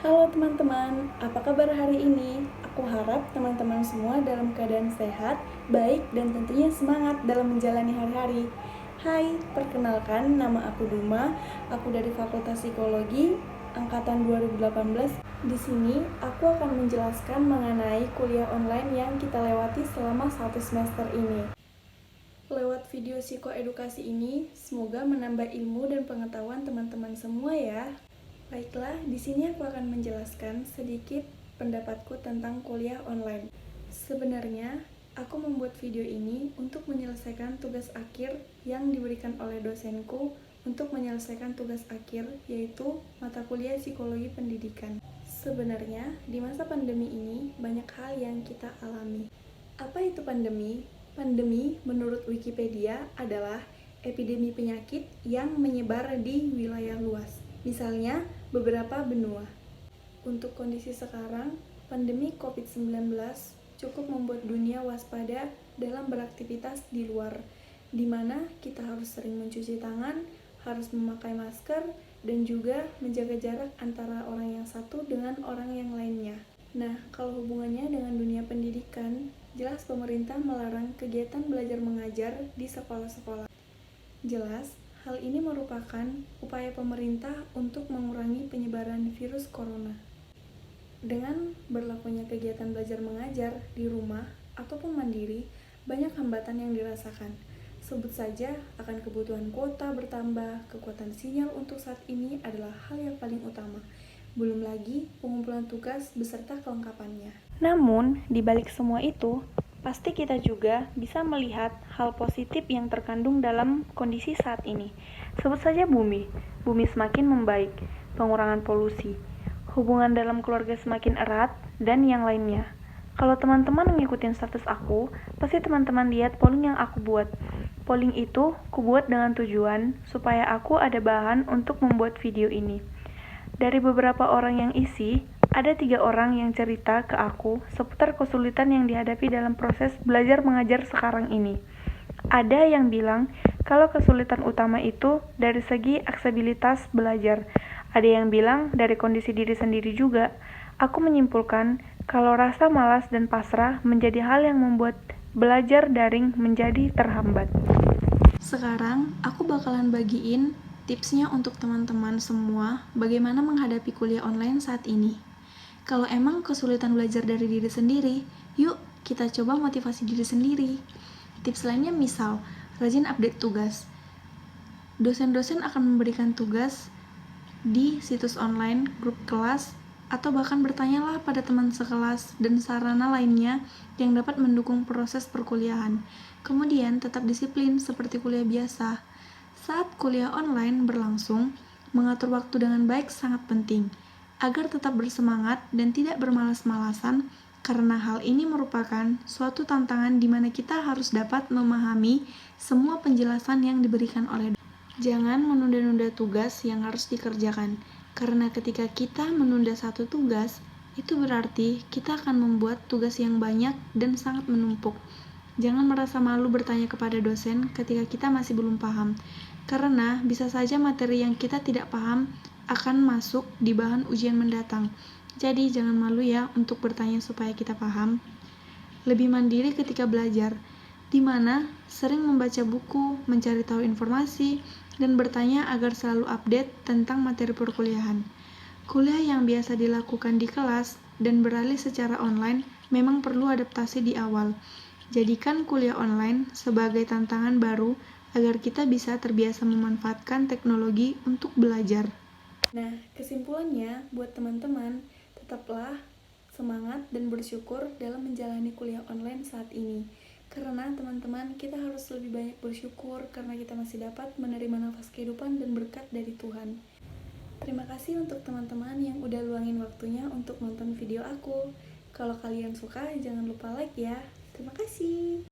Halo teman-teman, apa kabar hari ini? Aku harap teman-teman semua dalam keadaan sehat, baik, dan tentunya semangat dalam menjalani hari-hari. Hai, perkenalkan nama aku Duma, aku dari Fakultas Psikologi, angkatan 2018. Di sini, aku akan menjelaskan mengenai kuliah online yang kita lewati selama 1 semester ini. Lewat video psikoedukasi ini, semoga menambah ilmu dan pengetahuan teman-teman semua ya. Baiklah, di sini aku akan menjelaskan sedikit pendapatku tentang kuliah online. Sebenarnya, aku membuat video ini untuk menyelesaikan tugas akhir yang diberikan oleh dosenku untuk menyelesaikan tugas akhir, yaitu mata kuliah psikologi pendidikan. Sebenarnya, di masa pandemi ini, banyak hal yang kita alami. Apa itu pandemi? Pandemi, menurut Wikipedia, adalah epidemi penyakit yang menyebar di wilayah luas, misalnya beberapa benua. Untuk kondisi sekarang, pandemi COVID-19 cukup membuat dunia waspada dalam beraktivitas di luar, di mana kita harus sering mencuci tangan, harus memakai masker, dan juga menjaga jarak antara orang yang satu dengan orang yang lainnya. Nah, kalau hubungannya dengan dunia pendidikan, jelas pemerintah melarang kegiatan belajar mengajar di sekolah-sekolah. Jelas, hal ini merupakan upaya pemerintah untuk mengurangi penyebaran virus corona. Dengan berlakunya kegiatan belajar mengajar di rumah ataupun mandiri, banyak hambatan yang dirasakan. Sebut saja akan kebutuhan kuota bertambah, kekuatan sinyal untuk saat ini adalah hal yang paling utama. Belum lagi pengumpulan tugas beserta kelengkapannya. Namun, di balik semua itu, pasti kita juga bisa melihat hal positif yang terkandung dalam kondisi saat ini. Sebut saja bumi semakin membaik, pengurangan polusi, hubungan dalam keluarga semakin erat, dan yang lainnya. Kalau teman-teman ngikutin status aku, pasti teman-teman lihat polling yang aku buat. Polling itu kubuat dengan tujuan supaya aku ada bahan untuk membuat video ini. Dari beberapa orang yang isi, ada 3 orang yang cerita ke aku seputar kesulitan yang dihadapi dalam proses belajar mengajar sekarang ini. Ada yang bilang kalau kesulitan utama itu dari segi aksesibilitas belajar. Ada yang bilang dari kondisi diri sendiri juga. Aku menyimpulkan kalau rasa malas dan pasrah menjadi hal yang membuat belajar daring menjadi terhambat. Sekarang, aku bakalan bagiin tipsnya untuk teman-teman semua bagaimana menghadapi kuliah online saat ini. Kalau emang kesulitan belajar dari diri sendiri, yuk kita coba motivasi diri sendiri. Tips lainnya misal, rajin update tugas. Dosen-dosen akan memberikan tugas di situs online, grup kelas, atau bahkan bertanyalah pada teman sekelas dan sarana lainnya yang dapat mendukung proses perkuliahan. Kemudian tetap disiplin seperti kuliah biasa. Saat kuliah online berlangsung, mengatur waktu dengan baik sangat penting, agar tetap bersemangat dan tidak bermalas-malasan, karena hal ini merupakan suatu tantangan di mana kita harus dapat memahami semua penjelasan yang diberikan oleh dosen. Jangan menunda-nunda tugas yang harus dikerjakan, karena ketika kita menunda satu tugas, itu berarti kita akan membuat tugas yang banyak dan sangat menumpuk. Jangan merasa malu bertanya kepada dosen ketika kita masih belum paham, karena bisa saja materi yang kita tidak paham akan masuk di bahan ujian mendatang. Jadi jangan malu ya untuk bertanya supaya kita paham. Lebih mandiri ketika belajar, di mana sering membaca buku, mencari tahu informasi, dan bertanya agar selalu update tentang materi perkuliahan. Kuliah yang biasa dilakukan di kelas dan beralih secara online memang perlu adaptasi di awal. Jadikan kuliah online sebagai tantangan baru agar kita bisa terbiasa memanfaatkan teknologi untuk belajar. Nah, kesimpulannya buat teman-teman, tetaplah semangat dan bersyukur dalam menjalani kuliah online saat ini. Karena teman-teman, kita harus lebih banyak bersyukur karena kita masih dapat menerima nafas kehidupan dan berkat dari Tuhan. Terima kasih untuk teman-teman yang udah luangin waktunya untuk nonton video aku. Kalau kalian suka, jangan lupa like ya. Terima kasih.